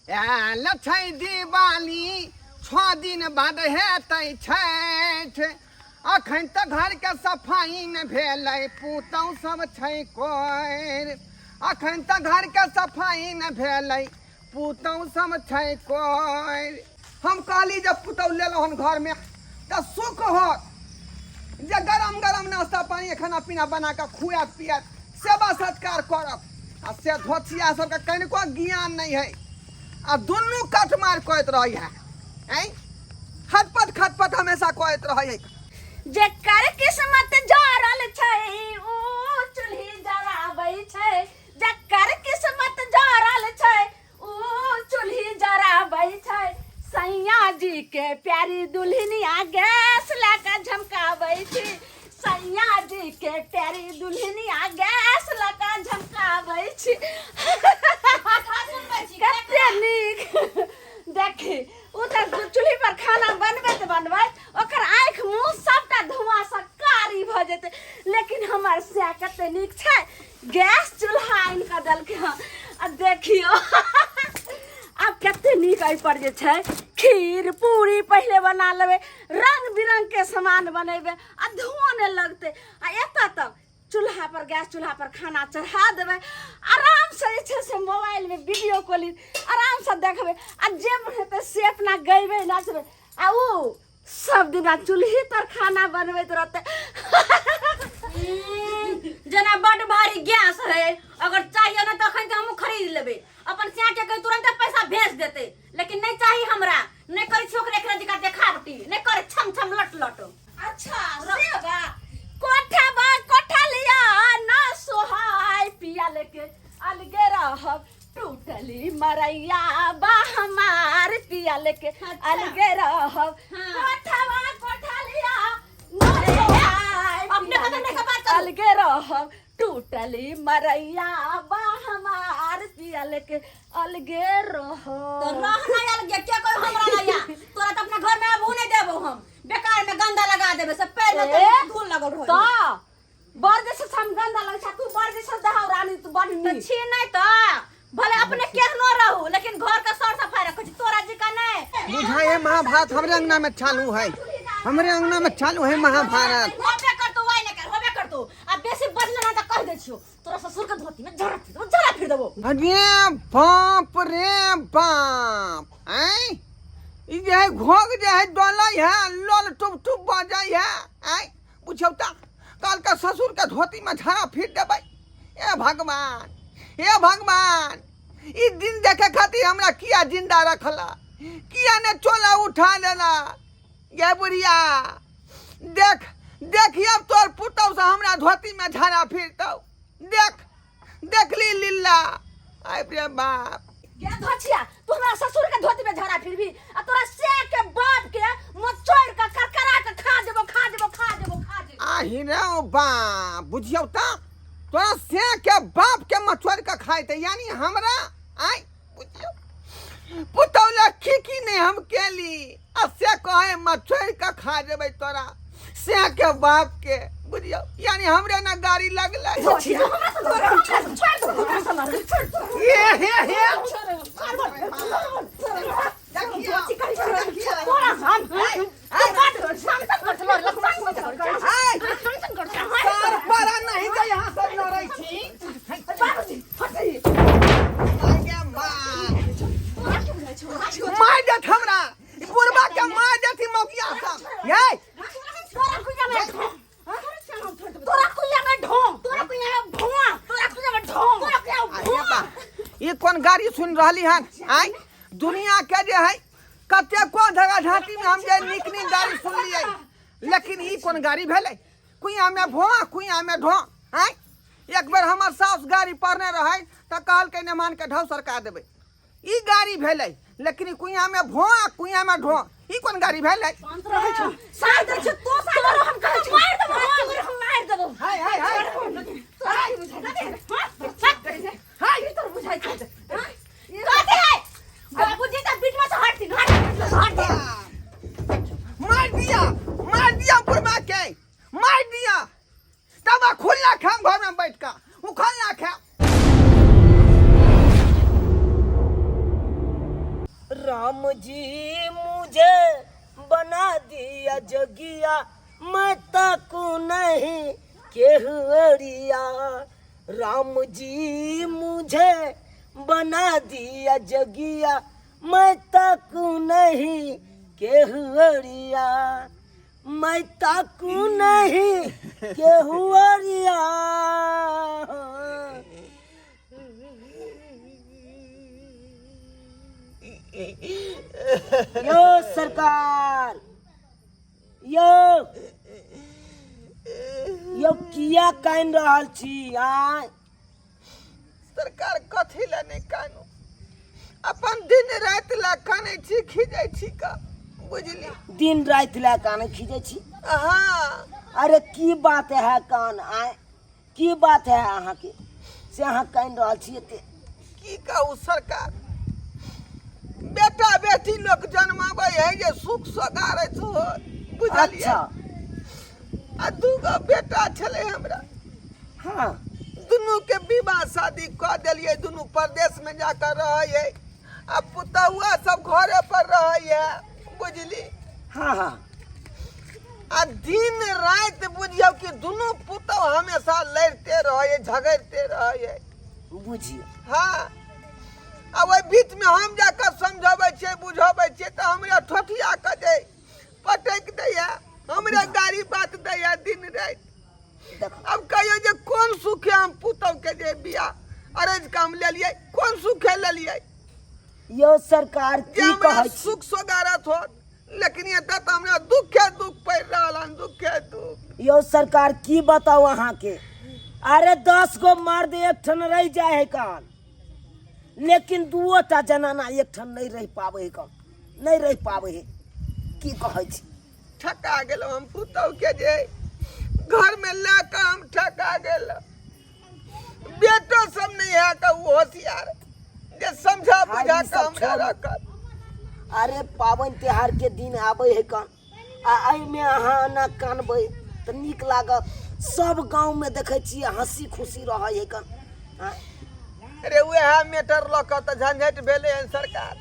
Oil छै दिवाली 6 दिन बाद हेतै छठि अखन तऽ घरके सफाई न भेलै पुतहु सब छै कोरि अखन तऽ घरके सफाई न भेलै पुतहु सब छै कोरि हम कहली जे पुतहु लेलहुँ हन घरमे तऽ सुख होत जे गरम गरम नाश्ता पानी खाना पीना बना कऽ खुआत पियात सेवा सत्कार करब आ से धोतिया सबके कनिको ज्ञान नहीं है आ दुनू कट मार कहैत रही है खटपट हमेशा कहैत रही है जेकर किस्मत जोड़ल छै ऊ चूल्ही जराबै छै जेकर किस्मत जोड़ल छै ऊ चूल्ही जराबै छै सैया जी के प्यारी दुल्हनिया गैस लगा झमकाबै छी सैया जी के प्यारी दुल्हनिया गैस लगा झमकाबै छी कते नीक देखी उ त चूल्ही पर खाना बनबैत ओकर आँखि मुँह सबटा धुआं से कारी भ जेतै लेकिन हमर से कते नीक छै गैस चूल्हा आनि कऽ देलकै हँ आ देखियो अब कते नीक एहि पर जे छै खीर पूरी पहले बना लेबै रंग बिरंग के सामान बनेबै आ धुआं नहीं लगतै आ एतऽ तक चूल्हा पर गैस चूल्हा पर खाना चढ़ा देबै आराम से जे छै से मोबाइल में वीडियो कॉलिंग आराम से देखबै आ जे हेतै से अपना गैबै नाचबै आ ऊ सब दिना चूल्ही पर खाना बनबैत रहतै जना बड़ भारी गैस है अगर चाहिए ना तो अखन हम खरीद लेबे अपन सिया के तुरंत पैसा भेज देते लेकिन नहीं चाहिए हमरा नहीं करे छोकरे एकरा दिका देखावटी नहीं करे छम छम लट लट अच्छा सेवा कोठा लिया ना सोहाय पिया लेके अलगे रहब टूटली मरैया बा हमार पिया लेके अलगे रहब कोठा लिया ना सोहाय अपने कदम नहीं बात कर अलगे रहब टूटली मरैया बा हमार पिया लेके अलगे रहब तो रहना अलगे क्या कोई हमरा लया तोरा तो अपना घर में अब नहीं देबो हम बेकार में गंदा लगा देबे सब पैर में धूल लगल रहो तो बड़ जैसे हम गंदा लगे छ तू बड़ जैसे दहाव रानी तू बड़ नी छी नहीं तो भले अपने केहनो रहू लेकिन घर का सर सफाई रखो छी तोरा जी का नहीं बुझाए महाभारत हमरे अंगना में चालू है हमरे अंगना में चालू है महाभारत होबे कर तू वही नहीं कर होबे कर तू अब बेसी बजले ना तो कह दे छियो तोरा ससुर के धोती में झड़ा फिर देबो अरे बाप रे बाप हैं ई जे है घोग जे है डोलै है लोल टुप टुप बजाई है हैं पूछौ त काल का ससुर के धोती में झाड़ा फिर देबै ए भगवान ई दिन देखे खातिर हमरा किया जिंदा रखला किया ने चोला उठा लेला ये बुढ़िया देख अब तोर पुतौ से हमरा धोती में झाड़ा फिरतौ देख ली लीला आय रे बाप क्या धोछिया तू हमरा ससुर के धोती में झड़ा फिरबी आ तोरा से के बाप के मचोड़ के करकरा के खा देबो आही रे बाप बुझियौ त तोरा से के बाप के मचोड़ के खाइते यानी हमरा आय बुझियौ पुतौला की नहीं हम केली आ से कहे मचोड़ के खा देबै तोरा से के बाप के बुझियौ यानी हमरे ना गाड़ी लगलै मार देत हमरा बुढ़बा के मार देत मौगिया सब ये ये कौन गाड़ी सुन रही हन आय दुनिया के जे है कते को जगह झांकी में हम जे निकनी गाड़ी सुन लिए लेकिन ई कौन गाड़ी भेलै कुइया में भोआ कुइया में ढो आय एक बार हमर सास गाड़ी पढ़ने रहे त कहल के ने मान के ढौ सरका देबै ई गाड़ी भेलै लेकिन कुइया में भोआ कुइया में ढो ई कौन गाड़ी भेलै बाबूजी तो बीच में से हट मार दिया बुढ़बा के मार दिया तब खुला खाम घर में बैठ का उखल ना खा राम जी मुझे बना दिया जोगिया, मैं ताकू नहीं केहुरिया। राम जी मुझे बना दिया जोगिया, मैं ताकू नहीं केहुरिया, मैं ताकू नहीं केहुरिया। यो सरकार, यो किया कान रहल छी आय? सरकार कथी ला नहीं कानू, अपन दिन रात ला काने छी, खिजाई छी का, बुझली? दिन रात ला कान खींचे छी? हाँ, अरे की बात है कान आय? की बात है अहाँ के से अहाँ कान रहल छी एते? की कहू सरकार, बेटा बेटी लोग जन्मावे है ये सुख सगारत हो, बुझलिए? अच्छा, आ दूगो बेटा छले हमरा, हाँ, दुनू के विवाह शादी कर दिलिए, दुनू प्रदेश में जाकर रहे, अब पुतहुआ सब घरे पर रहे, बुझली? हाँ, हाँ, आ दिन रात बुझियो कि दुनू पुतहु हमेशा लड़ते रहे, झगड़ते रहे। बुझियो। हाँ, अब ओहि बीच में हम जाकर समझावे छे, बुझावे छे, तो हमरा ठोठिया कर दे, पटक दैया, हमरा गाड़ी बात दैया दिन रात। देखो, अब कहियो जे कौन सुखे हम पुतहु के जे बियाह अरेंज काम ले लिए, कौन सुखे ले लिए यो सरकार जे की हमरा कहै छी? सुख सोगारत हो, लेकिन ये तो हमरा दुखे दुख पड़ रहा, दुखे दुख। यो सरकार की बताओ अहाँ के? अरे 10 गो मर्द एक ठन रह जाए है कान, लेकिन 2टा जनाना एक ठन नहीं रह पावे है कान, नहीं रह पावे है। की कहै छी? ठका गेलो हम पुतहु के जे घर में लाकर हम ठका गेल। बेटो सब नहीं है का वो होशियार जे समझा बुझा के हमरा रखत। अरे पावन त्योहार के दिन आवे है कान, आ एहि में अहाँ ना कानबै तो नीक लागत। सब गांव में देखे छी हंसी खुशी रहे है कान। हाँ? अरे वह मेटर लक तो झंझट भेले हन सरकार।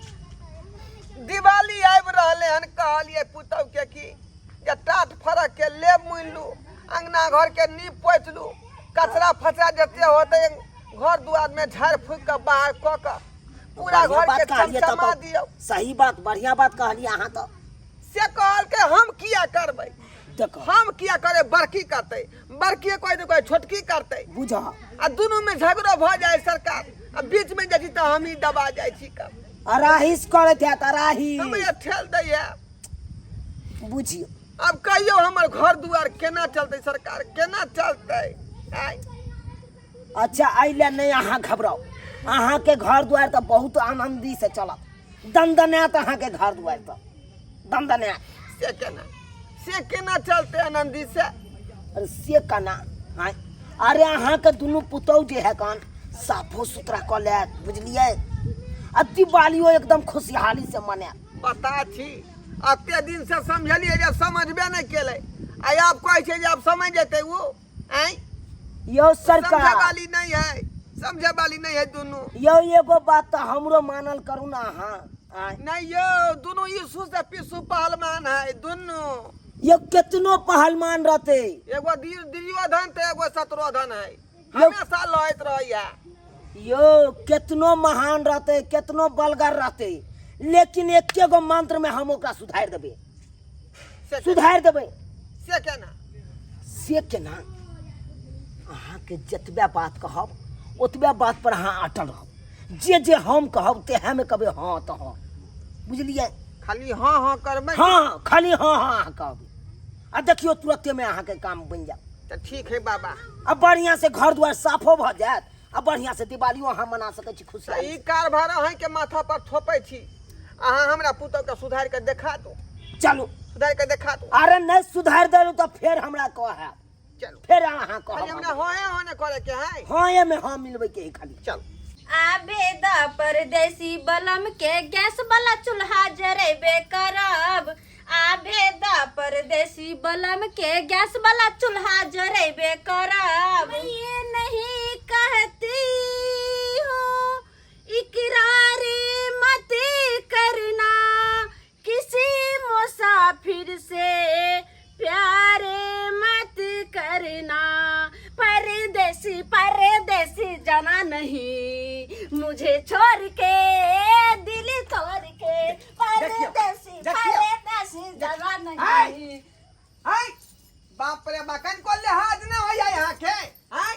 दिवाली आबि रहले हन, कहलिए पुतहु के की जे टाट फरक के लेब मुनलू, अंगना घर के नीप पोतलू, कचरा फचरा जते होते घर दुआर में झाड़ फूक के बाहर क के पूरा घर के चमचमा दियो। सही बात, बढ़िया बात कहलिए अहाँ तो। से कहल के हम किया करबै? देखो, हम किया करे? बड़की करते, बड़की कोई तो कोई छोटकी करते, बुझा। आ दोनों में झगड़ा भ जाए सरकार, आ बीच में जजी तो हम ही दबा जाए छी का। अराहिस करत है, अराहिस हमें ठेल दैया। बुझियो। अब कहियो हमर घर दुआर केना चलते सरकार, केना चलते? आय अच्छा, अइले नहीं अहाँ घबराओ। अहाँ के घर द्वार तो बहुत आनंदी से चलत, दनदनात अहाँ के घर द्वार तो दनदनात। से केना चलते आनंदी से? अरे से कना? हाँ? अरे अहाँ के दुनू पुतौह जे है कान साफो सुथरा क लेत, बुझलिए? आ दिवालियो एकदम खुशहाली से मने। पता छी, अते दिन से समझलिए जे समझबे नहीं केले, आई आप कहे छे जे आप समझ जेते वो। आय यो समझे सरकार, वाली नहीं है, समझे वाली नहीं है दोनों। यो एगो बात तो हमरो मानल करू ना अहाँ। हाँ? नहीं यो दोनों यीशु से पिसु पहलवान है दोनों। यो कितनो पहलवान रहते, एगो दुर्योधन तो एगो शत्रुधन है, हमेशा लड़त रहिया। यो कितनो महान रहते, कितनो बलगर रहते, लेकिन एके गो मंत्र में हम ओकरा सुधार देबे, सुधार देबे। से केना? से केना? अहाँ के जतबे बात कहब ओतबे बात पर अहाँ अटल रहब। जे जे हम कहब तेहे में कहबे हाँ तो हाँ, बुझलिए? खाली हाँ हाँ करबै? हाँ, खाली हाँ हाँ अहाँ कहब, आ देखियो तुरंते में अहाँ के काम बन जाए। तो ठीक है बाबा। अब बढ़िया से घर द्वार साफो भ जात, अब बढ़िया से दिवालियो अहाँ मना सकै छी खुशी। ई कारभार अहाँ के माथा पर थोपै छी, अहाँ हमरा पुतौ के सुधार के देखा दो। चलो सुधार के देखा दो। अरे नहीं सुधार देलू तो फिर हमरा कह, चलो फिर अहाँ खाली हमरा कह। होए होने करे के है। हाँ ये में हाँ मिलवे के है खाली। चल आबेदा परदेसी बलम के गैस वाला चूल्हा जरेबे करब। आबेदा परदेसी बलम के गैस वाला चूल्हा जरेबे करब। ये नहीं कहती हूँ इकरार मत करना, फिर से प्यार मत करना, परदेसी परदेसी जाना नहीं, मुझे छोड़ के दिल तोड़ के, परदेसी परदेसी जाना नहीं। हाय बाप रे बाकन को लिहाज न हो यहाँ के हाय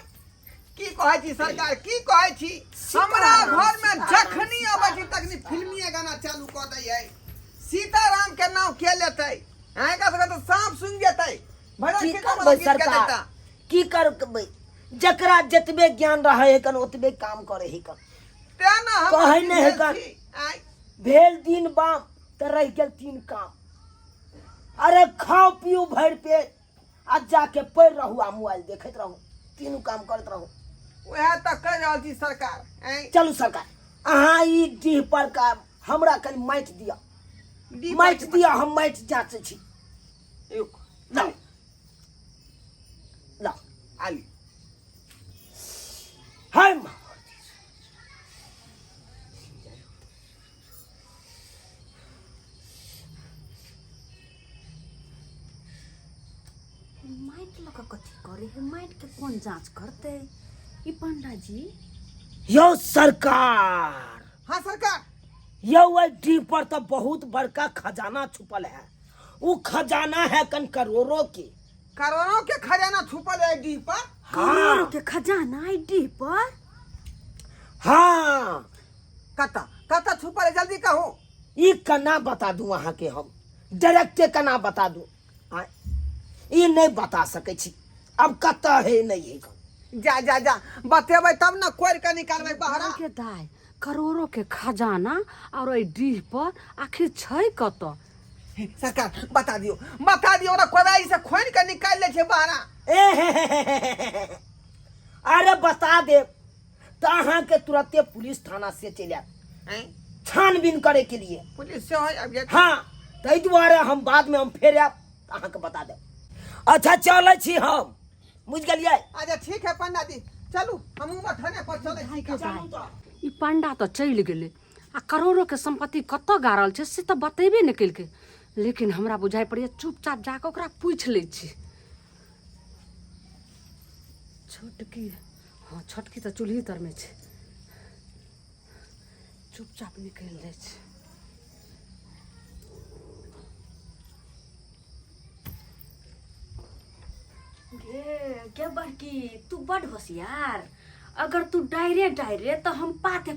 की कहै छी सरकार की कहै छी हमरा घर में जखनी अबै छी तखनी फिल्मीए गाना चालू क दै है सीताराम के नाम के लेतै हाय का तो सांप सुन जेतै भरा की के करबै सरकार की करबै जकरा जतबे ज्ञान रहे है कन ओतबे काम करे है कन ते न हम कहै नहीं है कन हाय भेल दिन बाम त रह गेल तीन काम। अरे खाओ पियो भर पे आ जाके पढ़ रहू आ मोबाइल देखत रहू तीनों काम करत रहू। वह त कर रहल छी सरकार हाय चलू सरकार अहाँ ई डीह पर का हमरा कनी माटि दिया माटि दिया हम माटि जांचै छी। लाओ लाओ आली हाय माइट लगा कथी करे है, माइट के कौन जांच करते ई पंडा जी? यो सरकार हाँ सरकार यो डीह पर तो बहुत बड़का खजाना छुपल है। वो खजाना है कन करोड़ों के खजाना छुपल है डी पर। करोड़ों के खजाना आईडी पर? हाँ कता कता छुपल है जल्दी कहो। ई कना बता दूं अहाँ के हम डायरेक्टे कना बता दूं ये नहीं बता सके छी अब कता है नहीं है। जा जा जा बतेबै तब ना कोर के निकालबै बहरा के दाय करोड़ों के खजाना और आईडी पर आखिर छै कत? सरकार बता दियो ना कोदाई से खोल के निकाल ले छे बहरा। अरे बता दे तो अहाँ के तुरंते पुलिस थाना से चले आए छानबीन करे के लिए। पुलिस से है अब हाँ तै दुआरे हम बाद में हम फेर आब अहाँ के बता दे। अच्छा चले छी हम बुझ गलिए। अच्छा ठीक है पंडा जी चलू हमहू थाने पर चले छी। चलू तो ई पंडा तो चल गेले आ करोड़ों के संपत्ति कत गारल छै से तो बतेबे न केलके, लेकिन हमरा बुझाई पड़िया चुपचाप जाके ओकरा पूछ ले छी। छोटकी हाँ छोटकी तो चूल्ही तर में छै, चुपचाप निकल जाए छै। के बड़की तू बड़ होशियार, अगर तू डायरेक्ट तो हम पाते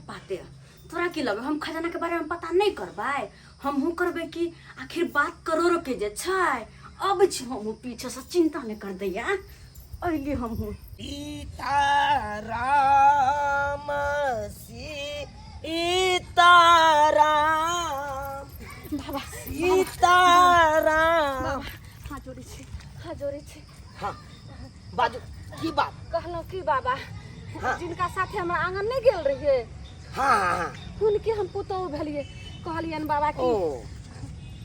तोरा की लगे हम खजाना के बारे में पता नहीं करबै, हमहू करबै कि आखिर बात करोड़ों के जे छै। अब छी हमहू पीछे से चिंता नहीं कर दैया अइली हमहू। सीताराम सीताराम बाबा सीताराम बाबा हाँ जोड़ी छे हाँ बाजू की बात। कहलौं कि बाबा हाँ। जिनका साथे हमरा आंगन नहीं गेल रहिए हाँ हाँ उनके हम पुतौह भेलिए कहलियन बाबा ओ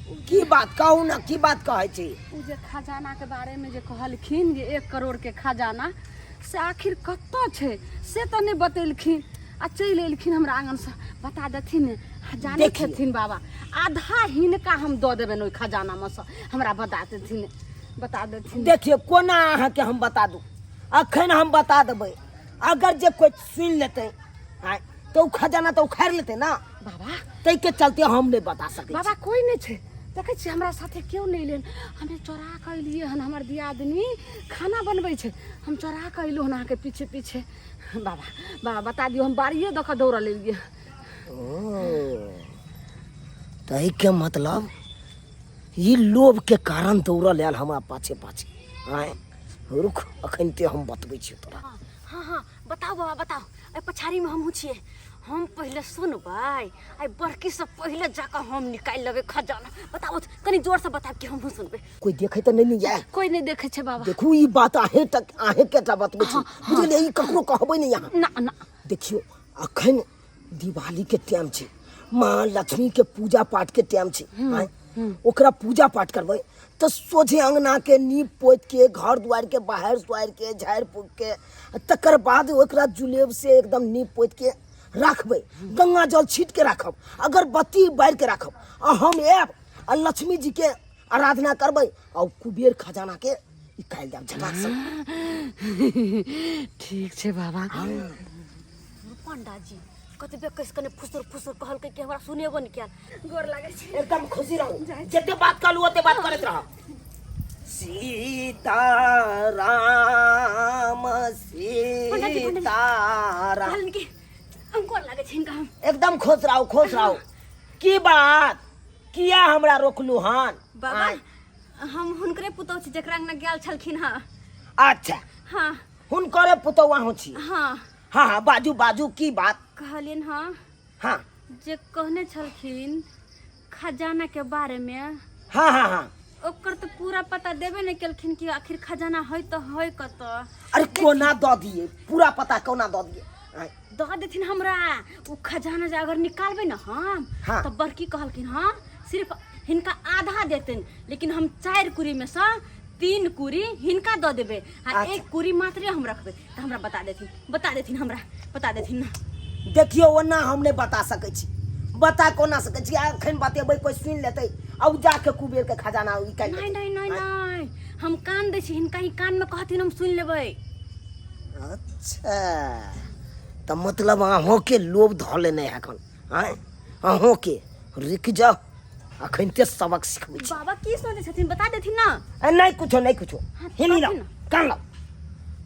की की बात कहू ना की बात कहै छी। उ जे खजाना के बारे में जे कहलखिन जे 1 करोड़ के खजाना से आखिर कत्तो छै से तो नहीं बतेलखिन आ चल एलखिन हमरा आंगन से बता देथिन जाने देखिए। खेथिन बाबा आधा हिनका हम दो देबन ओइ खजाना में से हमरा बता देथिन। देखिए कोना अहाँ के हम बता दूं अखन हम बता देबै अगर जे कोई सुन लेते आय तो उ खजाना तो उखाड़ लेते ना बाबा तै के चलते हम नहीं बता सके बाबा कोई नहीं छे देखे छी हमरा साथे क्यों नहीं लेन हमें चोरा के अलिए हन हमर दियादनी खाना बनबै छे हम चोरा के अइलो हन अहाँ के पीछे पीछे। बाबा बता दियो हम बाड़िए दख दौड़ लेलिए। तै के मतलब ये लोभ के कारण दौड़ल आयल हमरा पाछे आय रुक अखन ते हम बतबै छी तोरा। हाँ बताओ बाबा बताओ ए पछाड़ी में हमहू छिए हम पहले सुनबै आई बड़की से पहले जाकर हम निकाल लेबे खजाना। बताओ तनी जोर से बताओ कि हमहू सुनबै। कोई देखे तो नहीं जाए कोई नहीं देखे छे बाबा। देखू ई बात आहे केटा बतबै छी बुझलिए ई ककरो कहबै नहीं यहाँ ना देखियो अखन दिवाली के टाइम छे माँ लक्ष्मी के पूजा पाठ के टाइम छे आय ओकरा पूजा पाठ करबै तो सोझे अंगना के नीप पोत के घर द्वार के बाहर द्वार के झाड़ फूक के तकर बाद ओकरा जुलेब से एकदम नीप पोत के रखबै गंगा जल छीट के रखब अगर बत्ती बार के रखब आ हम आयब आ लक्ष्मी जी के आराधना करबै और कुबेर खजाना के निकाल जाब झटाक से। ठीक छे बाबा। पंडा जी कतबे कैसे कने फुसुर फुसुर कहल के हमरा सुनेबो न क्या गोर लागे छे। एकदम खुशी रहू, जते बात कहलू ओते बात करत रह। सीताराम सीताराम कहलन के हम गोर लागे छे इनका हम। एकदम खुश रहो खुश रहो। की बात किया हमरा रोकलू हन? बाबा हम हुनकरे पुतौ छी जकरा अंगना गेल छलखिन हां। अच्छा हां हुनकरे पुतौआ हो छी। हां हाँ हाँ बाजू बाजू की बात? कहलिन हां हाँ जे कहने छलखिन खजाना के बारे में। हाँ हाँ हाँ ओकर तो पूरा पता देबे नहीं केलखिन कि आखिर खजाना है तो है कत। अरे कोना दऽ दिए, पूरा पता कोना दऽ दिए? दऽ देथिन हमरा उ खजाना जे अगर निकालबे न हम हाँ। तो बड़की कहलखिन हां सिर्फ हिनका आधा देतन, लेकिन हम 4 कुरी में से 3 कुरी हिनका दऽ देबे आ अच्छा। 1 कुरी मात्र हम रखबे। तो हमरा बता देथिन हमरा बता देथिन ना। देखियो ओना हम नहीं बता सकै छी, बता कोना सकै छी? अखन बतेबै कोई सुन लेतै अब जाके कुबेर के खजाना निकाल। नहीं नहीं नहीं नहीं हम कान दे छी हिनका ही कान में कहथिन हम सुन लेबै। अच्छा तो मतलब अहों के लोभ धऽ लेने हखन हैं? अहों के रुक जाओ, अखन ते सबक सिखबै छी। बाबा की सोचे छथिन बता देथिन ना। नहीं कुछो नहीं कुछो। हाँ, हिनी कहथिन लो ना। कान लो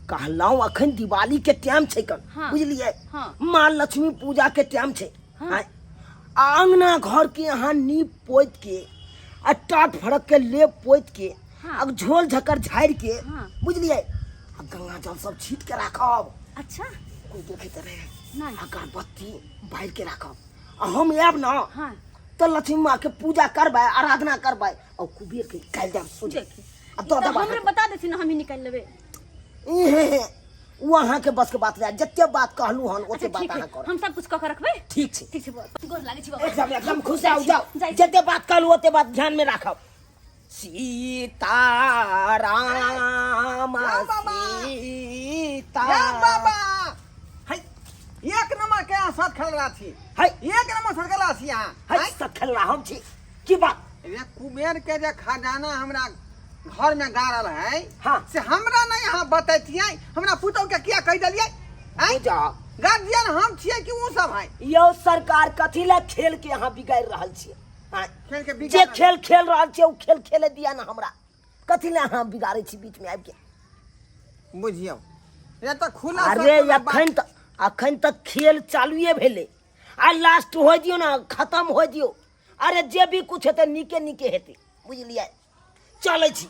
कहलाऊ अखन दिवाली के टाइम छै कन। हाँ। बुझलिए हाँ। माँ लक्ष्मी पूजा के टाइम छै। हाँ। हैं? आंगना घर के यहाँ नीप पोत के आ टाट फड़क के लेप पोत के हाँ। अब झोल झकर झाड़ के हाँ। बुझलिए आ गंगा जल सब छीट के राखब। अच्छा कोई देखैत रहे नहीं अगरबत्ती बाहर के राखब आ हम आयब न हाँ तो लक्ष्मी माँ के पूजा करबै आराधना करबै और कुबेर के निकाल देब सोझे। देखी आ तो दऽ देब हमरे बता देथिन हम ही निकाल लेबे। वो अहाँ के बस के बात रहे, जते बात कहलू हन ओते अच्छा बात ठीक है अहाँ कर। हम सब कुछ कह के रखबे। ठीक छै ठीक छै गोर लागे छी बाबा। एकदम एकदम खुश जाओ जाओ, जाइ छी। जते बात कहलू ओते बात ध्यान में राखब। सीताराम या बाबा। सीता या बाबा है एक नंबर के यहाँ साथ खेल रहा थी है एक नंबर साथ खेल रहा थी यहाँ है सखल हम छी की बात? ये कुबेर के जे खजाना हमरा घर में गाड़ल है हाँ। से हमरा नहीं यहाँ बतैतियै, हमरा पुतौ के किया कह दिलियै? पूजा गार्जियन हम छियै कि उ सब है? यो सरकार कथी ला खेल के यहाँ बिगाड़ रहल छियै? हैं? खेल के जे बिगाड़ खेल खेल रहल छियै उ खेल खेले दिया ना हमरा, कथी ला अहाँ बिगाड़ै छी बीच में आबि के? बुझियौ ये तो खुला अरे सब बात- अखन तक खेल चालुए भेले आ लास्ट हो दियो ना, खत्म हो दियो। अरे जे भी कुछ हेतै नीके नीके हेतै बुझलियै? चलै छी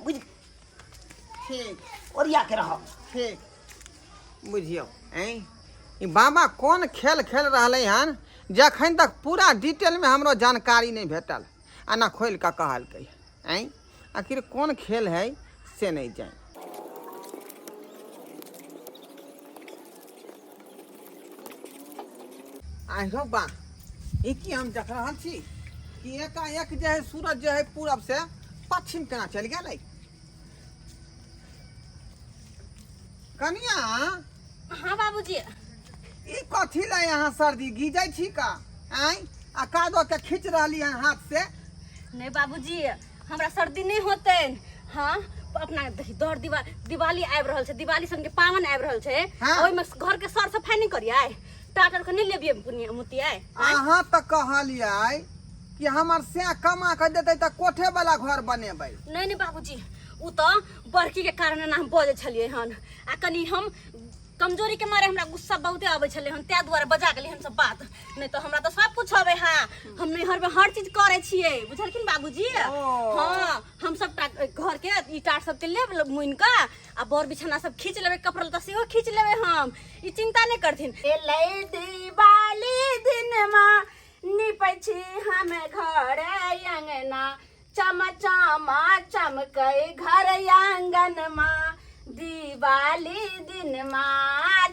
बुझ ठीक ओरिया के रहो। ठीक बुझियौ ई बाबा कोन खेल खेल रहलै हन जखन तक पूरा डिटेल में हमरो जानकारी नहीं भेटल आ ना खोल के कहलकै आखिर कौन खेल है से नहीं जान। आइरो बा ई की हम देख रहल छी कि एकाएक जे है सूरज जो है पूरब से पश्चिम केना चल गेलै। कनिया हाँ बाबूजी ई कथी ला यहाँ सर्दी गीजै छी का? आ कादो के खींच रहली हन हाथ से। नहीं बाबूजी हमरा सर्दी नहीं होते। हाँ अपना देखी दौड़ दिवाली आबि रहल छै, दिवाली सन के पावन आबि रहल छै। हाँ। ओहि में घर के सर सफाई नहीं करियै, टाटर के नहीं लेबियै पुनिया मुतियै। अहाँ तो कहलियै कि हमर से कमा के देतै त कोठे वाला घर बनेबै। नहीं नहीं बाबूजी उ तो बड़की के कारण हम बजे छलियै हन आ कनी हम कमजोरी के मारे हमरा गुस्सा बहुते आबै छलै हन, तै दुआरे बजा गेली हम सब बात। नहीं तो हमरा तो सब कुछ आबै। हाँ हम नैहर में हर चीज करे छियै बुझलखिन बाबूजी। ओ। हाँ हम सब घर के ईटा सब के लेब मुइन का आ बर बिछाना सब खींच लेबे, कपड़ा लत्ता सेहो खींच लेबे। हम ई चिंता नहीं करथिन। एलै दिवाली दिनमा निपै छी हम घर अंगना, चमचमा चमकै घर आंगनमा। दिवाली दिनमा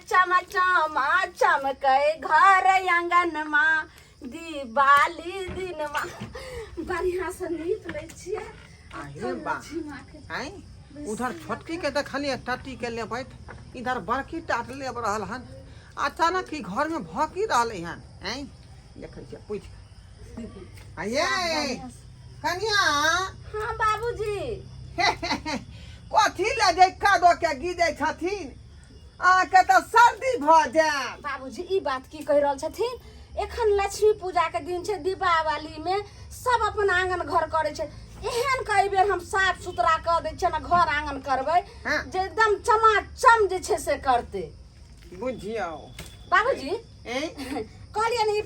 चमचमा चमकै घर आंगनमा, दिवाली दिनमा बढ़िया से नीप लै छियै। आहे बा उधर छोटकी के देखलिए टट्टी के लेबैत, इधर बड़की टाट लेब रहल हन। अचानक ही घर में भौंकी रहलै हन। देखै छियै पूछ आये कनिया हाँ बाबूजी। कथी ले जे कादो के गिजे छथिन आके तो सर्दी भ जाए। बाबूजी ई बात की कह रहल छथिन? एखन लक्ष्मी पूजा के दिन छै, दीपावली में सब अपन आंगन घर करे छै। एहन कई बेर हम साफ सुथरा कर दै छियै ना, घर आंगन करबै हाँ। जे एकदम चमाचम जे छै से करते। बुझियो बाबूजी ए कहलिए नी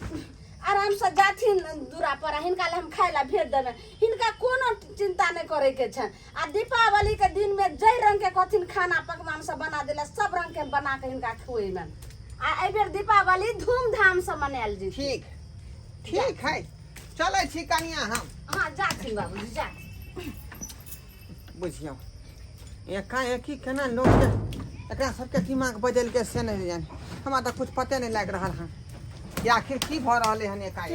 आराम से जाथिन दूरा पर, हिनका ले हम खाय ला भेज देबै, हिनका कोनो चिंता नहीं करे के छै। आ दीपावली के दिन में जय रंग के कथिन खाना पकवान सब बना देला, सब रंग के बना के हिनका खुएबन। आ एहि बेर दीपावली धूमधाम से मनायल जी। ठीक ठीक है, चले छी कनिया हम। हाँ जाथिन बाबूजी जा। बुझियो एकाएकी केना लोग के एकरा सबके दिमाग बदल के से नहीं जाने, हमरा तो कुछ पते नहीं लग रहा है कि आखिर की भ रहले हन एकाएक।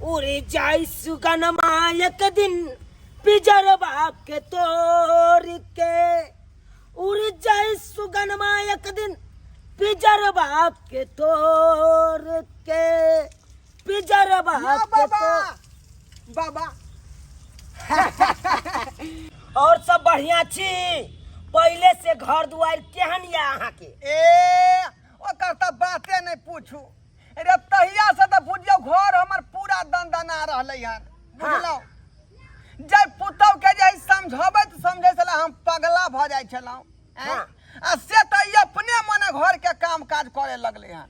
उड़े जाई सुगनमा एक दिन पिजरवा के तोड़ के, उड़ जाई सुगनमा एक दिन पिजरवा के तोड़ के, पिजरवा हाँ के बाबा तोड़। बाबा और सब बढ़िया छी? पहले से घर दुआर केहन या अहाँ के? ए ओकर त बाते नहीं पूछू। अरे तहिया से तो बुझियो घर हमर पूरा दनदना रहले हन, बुझलो। जय पुतौ के जे समझबै त समझै छला हम पगला भ जाय छलौ। हाँ। आ से त ई अपने मने घर के काम काज करे लगले हन,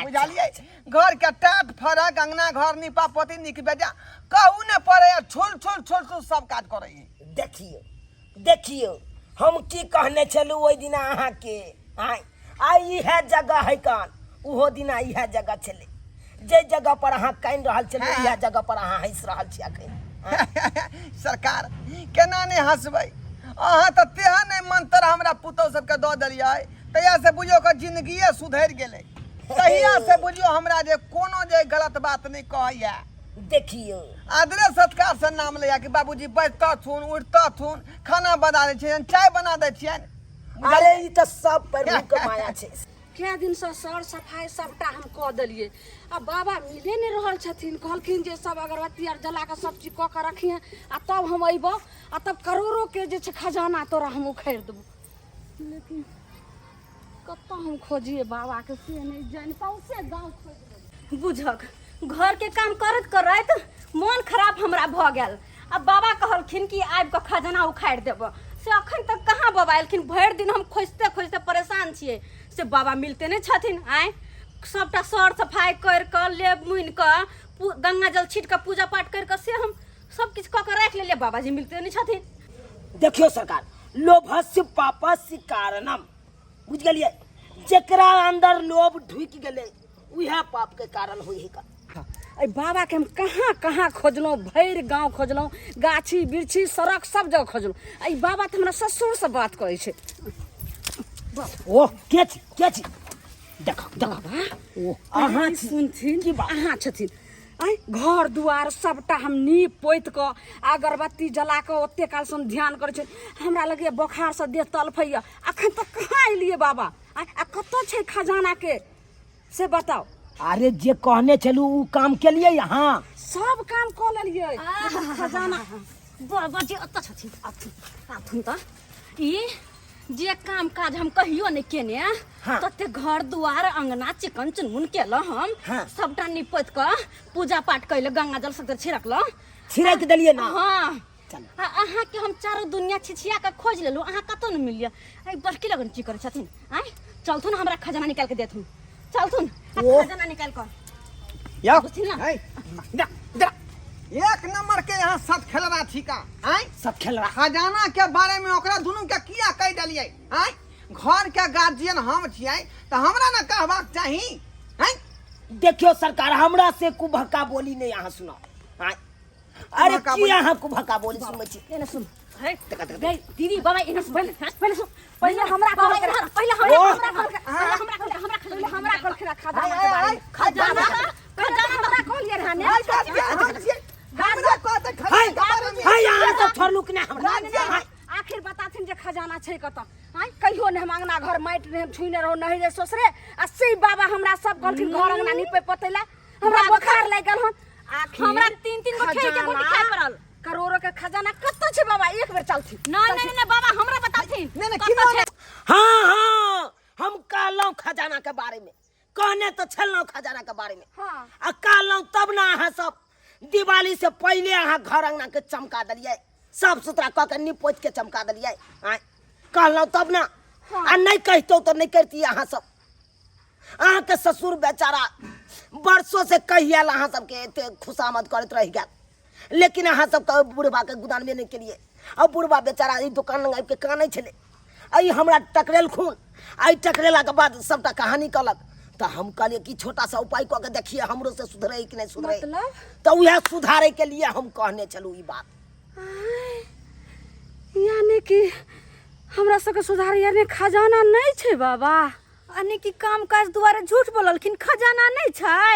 बुझलिए। घर के टाट फरक अंगना घर नीपा पोती निक बेजा कहू ने पड़े, छुल छुल छुल छुल सब काज करे। देखियो देखियो हम की कहने चलू ओहि दिन अहाँ के, आई इहे जगह है कान, उहो दिन इहे जगह चले, जे जगह पर अहाँ कान रहल छले इहे जगह पर अहाँ हंस रहल छी अखन। सरकार केना नहीं हंसबै, अहाँ तो तेहा नहीं मंत्र हमरा पुतौ सबके दऽ देलियै, तहिया से बुझियो के जिंदगीए सुधरि गेलै। तहिया से बुझियो हमरा जे कोनो जे गलत बात नहीं कहैया। देखियो आदरे सत्कार से नाम लिया कि बाबूजी बैठता थुन उठता थुन, खाना बना दै छियन, चाय बना दै छियन। अरे ई तो सब प्रभु के माया छै। क्या दिन से सर सफाई सबटा हम कऽ देलिए, आ बाबा मिले नहीं रहल छथिन। कहलखिन जे सब अगरबत्ती आर जला के सब चीज कऽ के रखिए, आ तब हम अइबो, आ तब करोड़ों के जे छै खजाना तोरा हम उखाड़ि देबो। लेकिन कतऽ हम खोजिए बाबा के से नहीं जानि, सौंसे गाँव खोज बुझक घर के काम करत करत मन खराब हमरा भ गेल। अब बाबा कहलखिन कि आबि के खजाना उखाड़ि देब, से अखन तक कहाँ बाबा एलखिन। भरि दिन हम खोजते खोजते परेशान छियै, से बाबा मिलते नहीं छथिन। आय सबटा सर सफाई कर के लेब मुइन के गंगा जल छीट के पूजा पाठ कर के से हम सब किछ कऽ के राखि लेलिए, बाबाजी मिलते नहीं छथिन। देखियो सरकार, लोभस्य पापस्य कारणम, बुझ गेलिए। जेकरा अंदर लोभ ढुक गेले उहे पाप के कारण होई है का। अइ बाबा के हम कहाँ कहाँ खोजलहुँ, भरि गाँव खोजलहुँ, गाछी बिरछी सड़क सब जगह खोजलहुँ। अइ बाबा तऽ हमरा ससुर से बात करै छै। ओ के छी देखो देखो ओ अहाँ सुनथिन की बात? अहाँ छथिन। आइ घर दुआर सबटा हम नीप पोति कऽ अगरबत्ती जला कऽ ओते काल से हम ध्यान करै छै। हमरा लगे बोखार से देह तलफैया, अखन तक कहाँ एलियै बाबा? आ कतऽ छै खजाना के से बताओ। अरे जे कहने चलू उ काम के लिए यहाँ सब काम कऽ लेलियै, खजाना बाबाजी अतऽ छथिन। आथुन तऽ ई जे काम काज हम कहियो नहीं केने, हाँ। तते घर दुआर अंगना चिकन चुनमुन केलहुँ हम, हाँ। सबटा निपैत कऽ पूजा पाठ कैले, गंगा जल सब छिड़कलहुँ, छिड़क देलिए ना। हाँ। चल। अहाँ के हम चारो दुनिया छिछिया के खोज लेलहुँ, अहाँ कतौ नहीं मिलिए। आई बड़की लगन की करे छथिन। आय चलथुन हमरा खजाना निकाल के देथुन, चलथुन खजाना निकाल कर। या बुझथिन ना? एक नंबर के यहाँ सब खेलना ठीका। आय सब खेल रहा। खजाना के बारे में ओकरा दुनू के किया कह देलियै? आय घर के गार्जियन हम छियै तो हमरा ना कहबाक चाही। आय देखियो सरकार, हमरा से कुभका बोली नहीं यहाँ सुना। अरे कुभका की बोली? यहाँ कुभका बोली सुनै छी? एने सुन, है गई दीदी बाबा इन्हें से पहले सुन, पहिले हमरा बाबा कॉल इन्हें करा, पहले ओ। हमरा कॉल करा, हमरा कॉल करा, हमरा कॉल करा, हमरा कॉल करा। हमरा खजाना के बारे में। खजाना हमरा कहलिए रहने हाय यहाँ तो छोड़लू कि नहीं हमरा आखिर बताथिन जे खजाना छै कतऽ हाय कहियो ने हम अंगना घर माटि ने हम छुइने रहौ नहीं रे ससुरे आ से बाबा हमरा सब कहलखिन घर अंगना निपे पतेला हमरा बुखार लागि गेल हन आखिर हमरा 3-3 गो खेल के गोटी खाए पड़ल करोड़ों के खजाना कतऽ छै बाबा एक बेर चलथि नहीं बाबा हमरा बताथिन नहीं कतऽ छै हाँ हम कहलौं खजाना के बारे में कहने तो छलौं खजाना के बारे में हाँ आ कहलौं तब ना अहाँ सब दिवाली से पहले अहाँ घर अंगना के चमका देलिए साफ सुथरा कह के निपोच के चमका देलिए कहलौं तब ना आ नहीं कहतो तो नहीं करती अहाँ सब अहाँ के ससुर बेचारा बरसों से कहियल अहाँ सबके एते खुशामद करत रह गेल लेकिन अहाँ सब बुढ़बा के गुदान में नहीं केलिए और बुढ़बा बेचारा ई दुकान लगा के कानै छले आई हमरा टकरेल खून आई टकरेला के बाद सबटा कहानी कहलक तो हम कहलिए कि छोटा सा उपाय कह के देखिए हमरो से सुधरे कि नहीं सुधरे मतलब तो वह सुधारे के लिए हम कहने चलू ई बात यानी कि हमरा सबके सुधार यानी खजाना नहीं छै बाबा अन्य की काम काज दुआरे झूठ बोललखिन खजाना नहीं छै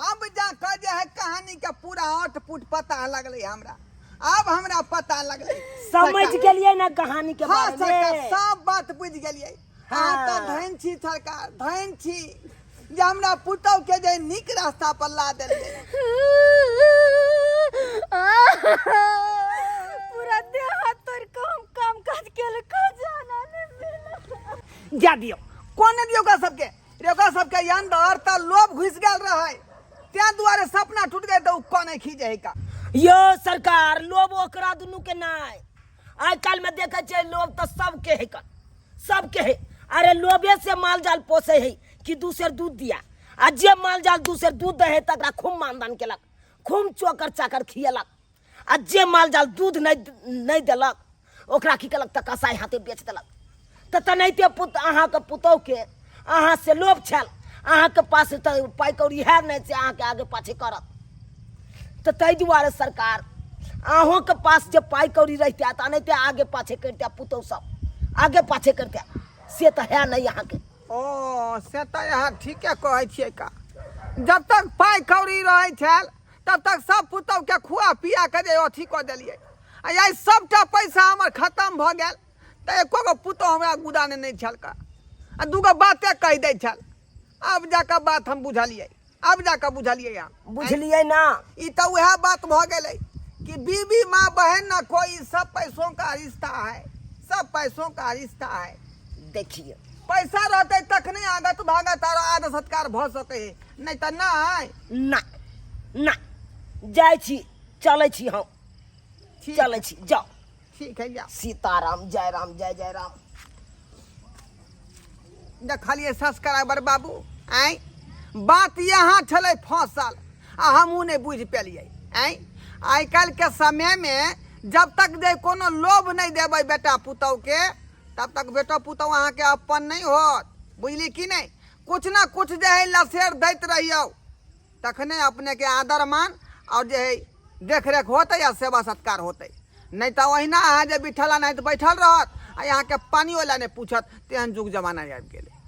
अब जाकर जे है कहानी के पूरा आठ पुट पता लगले हमरा अब हमरा पता लगले समझ गेलिए ना कहानी के हाँ बारे में सरकार सब बात बुझ गेलिए हाँ तो धन छी सरकार धन छी जे हमरा पुतौ के जे नीक रास्ता पर ला देलिए पूरा देह तोर काम काज केल खजाना ने मिला जा दियो कोन दियो का सबके अंदर त लोभ घुस गेल रहे त्या दुआरे सपना टूट गए तो कोने खीजे है का यो सरकार लोभ ओकरा दुनू के नाय आज कल में देखे छे लोभ तो सबके है कर सबके है अरे लोभे से माल जाल पोसे है कि दूसर दूध दिया आ जे माल जाल दूसर दूध दे है तकरा खूब मानदान केलक खूब चोकर चाकर खियलक आ जे माल जाल दूध नहीं देलक ओकरा की केलक त कसाई हाथे बेच देलक त तनैते पुत अहाँ के पुतौ के अहाँ से लोभ छल अहाँ के पास त पाई कौड़ी है नहीं से अहाँ के आगे पाछे करत तो तै दुआरे सरकार अहों के पास जब पाई कौड़ी रहते तो नहीं आगे पाछे करते पुतौ सब आगे पाछे करते से तो है नहीं यहाँ के ओ से तो यहाँ ठीके कहै छियै का जब तक पाई कौड़ी रहे छल तब तक सब पुतौ के खुआ पिया के जे अथी कऽ देलिए आ आई सबटा पैसा हमर खत्म भ गेल त एको गो पुतौ हमरा गुदाने नहीं छल का आ दूगो बाते कह दै छल अब जाकर बात हम बुझलिए अब जाकर बुझलिए यहाँ बुझलिए ना ई तो वह बात भ गेलै कि बीबी माँ बहन ना कोई सब पैसों का रिश्ता है सब पैसों का रिश्ता है देखिए पैसा रहते तखने आगत भागत और आदर सत्कार भ सके है नहीं तो नहीं ना ना जाय छी चले छी हम ठीक चले छी जाओ ठीक है जा सीताराम जय जय राम देखलिए सस्कराबर बाबू आई बात यहाँ छले फसल आ हमू नहीं बुझ पेलिए आई कल के समय में जब तक जे कोनो लोभ नहीं देबै बेटा पुतौ के तब तक बेटा पुतौ अहाँ के अपन नहीं होत बुझली कि नहीं कुछ ना कुछ जे है लसेर दैत रहियो तखने अपने के आदर मान और जे है देख रेख होते या सेवा सत्कार होते नहीं तो वहीना अहाँ जे बिठल नहीं तो बैठल रहत आ यहाँ के पानी वाला नहीं पूछत तेहन जुग जमाना आबि गेलै